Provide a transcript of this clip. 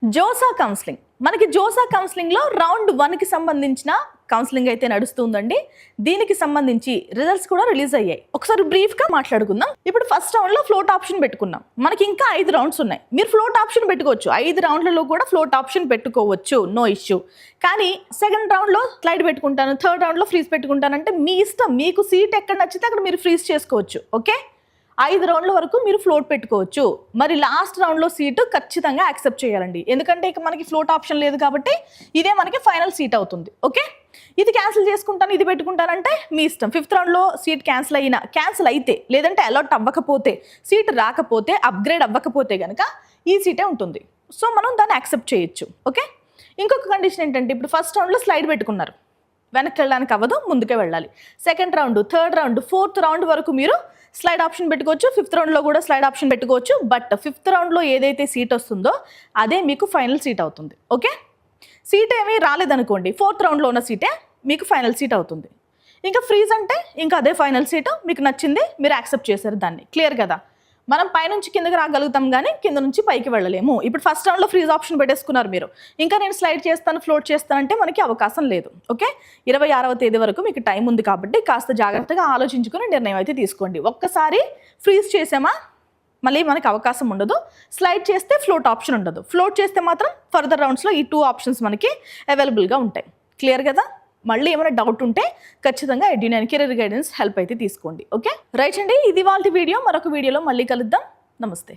JoSAA counselling మనకి JoSAA counselling లో round 1 కి సంబంధించిన కౌన్సిలింగ్ అయితే నడుస్తుందండి. దీనికి సంబంధించి రిజల్ట్స్ కూడా రిలీజ్ అయ్యాయి. ఒకసారి బ్రీఫ్ గా మాట్లాడుకుందాం. ఇప్పుడు ఫస్ట్ రౌండ్ లో ఫ్లోట్ ఆప్షన్ పెట్టుకున్నాం. మనకి ఇంకా 5 రౌండ్స్ ఉన్నాయి. మీరు ఫ్లోట్ ఆప్షన్ పెట్టుకోవచ్చు. 5 రౌండ్లలో కూడా ఫ్లోట్ ఆప్షన్ పెట్టుకోవచ్చు, నో ఇష్యూ. కానీ సెకండ్ రౌండ్ లో స్లైడ్ పెట్టుకుంటాను, థర్డ్ రౌండ్ లో ఫ్రీజ్ పెట్టుకుంటానంటే మీ ఇష్టం. మీకు సీట్ ఎక్కడ నచ్చితే అక్కడ మీరు ఫ్రీజ్ చేసుకోవచ్చు. ఓకే, 5 రౌండ్ల వరకు మీరు ఫ్లోట్ పెట్టుకోవచ్చు. మరి లాస్ట్ రౌండ్లో సీటు ఖచ్చితంగా యాక్సెప్ట్ చేయాలండి. ఎందుకంటే ఇక మనకి ఫ్లోట్ ఆప్షన్ లేదు కాబట్టి ఇదే మనకి ఫైనల్ సీట్ అవుతుంది. ఓకే, ఇది క్యాన్సిల్ చేసుకుంటాను, ఇది పెట్టుకుంటానంటే మీ ఇష్టం. 5th రౌండ్లో సీట్ క్యాన్సిల్ అయితే లేదంటే అలాట్ అవ్వకపోతే, సీట్ రాకపోతే, అప్గ్రేడ్ అవ్వకపోతే కనుక ఈ సీటే ఉంటుంది. సో మనం దాన్ని యాక్సెప్ట్ చేయొచ్చు. ఓకే, ఇంకొక కండిషన్ ఏంటంటే ఇప్పుడు ఫస్ట్ రౌండ్లో స్లైడ్ పెట్టుకున్నారు, వెనక్కి వెళ్ళడానికి అవ్వదు, ముందుకే వెళ్ళాలి. Second round, third round, 4th round వరకు మీరు స్లైడ్ ఆప్షన్ పెట్టుకోవచ్చు. 5th రౌండ్లో కూడా స్లైడ్ ఆప్షన్ పెట్టుకోవచ్చు. బట్ 5th రౌండ్లో ఏదైతే సీట్ వస్తుందో అదే మీకు ఫైనల్ సీట్ అవుతుంది. ఓకే, సీట్ ఏమీ రాలేదనుకోండి, 4th రౌండ్లో ఉన్న సీటే మీకు ఫైనల్ సీట్ అవుతుంది. ఇంకా ఫ్రీజ్ అంటే ఇంకా అదే ఫైనల్ సీటు, మీకు నచ్చింది, మీరు యాక్సెప్ట్ చేశారు దాన్ని. క్లియర్ కదా? మనం పైనుంచి కిందకి రాగలుగుతాం కానీ కింద నుంచి పైకి వెళ్ళలేము. ఇప్పుడు ఫస్ట్ రౌండ్లో ఫ్రీజ్ ఆప్షన్ పెట్టేసుకున్నారు మీరు, ఇంకా నేను స్లైడ్ చేస్తాను, ఫ్లోట్ చేస్తానంటే మనకి అవకాశం లేదు. ఓకే, 26వ తేదీ వరకు మీకు టైం ఉంది కాబట్టి కాస్త జాగ్రత్తగా ఆలోచించుకుని నిర్ణయం అయితే తీసుకోండి. ఒక్కసారి ఫ్రీజ్ చేసామా మళ్ళీ మనకి అవకాశం ఉండదు. స్లైడ్ చేస్తే ఫ్లోట్ ఆప్షన్ ఉండదు. ఫ్లోట్ చేస్తే మాత్రం ఫర్దర్ రౌండ్స్లో ఈ 2 ఆప్షన్స్ మనకి అవైలబుల్గా ఉంటాయి. క్లియర్ కదా? మళ్ళీ ఏమైనా డౌట్ ఉంటే ఖచ్చితంగా ఎడ్యు9 కెరీర్ గైడెన్స్ హెల్ప్ అయితే తీసుకోండి. ఓకే రైట్ అండి, ఇది వాళ్ళ వీడియో. మరొక వీడియోలో మళ్ళీ కలుద్దాం. నమస్తే.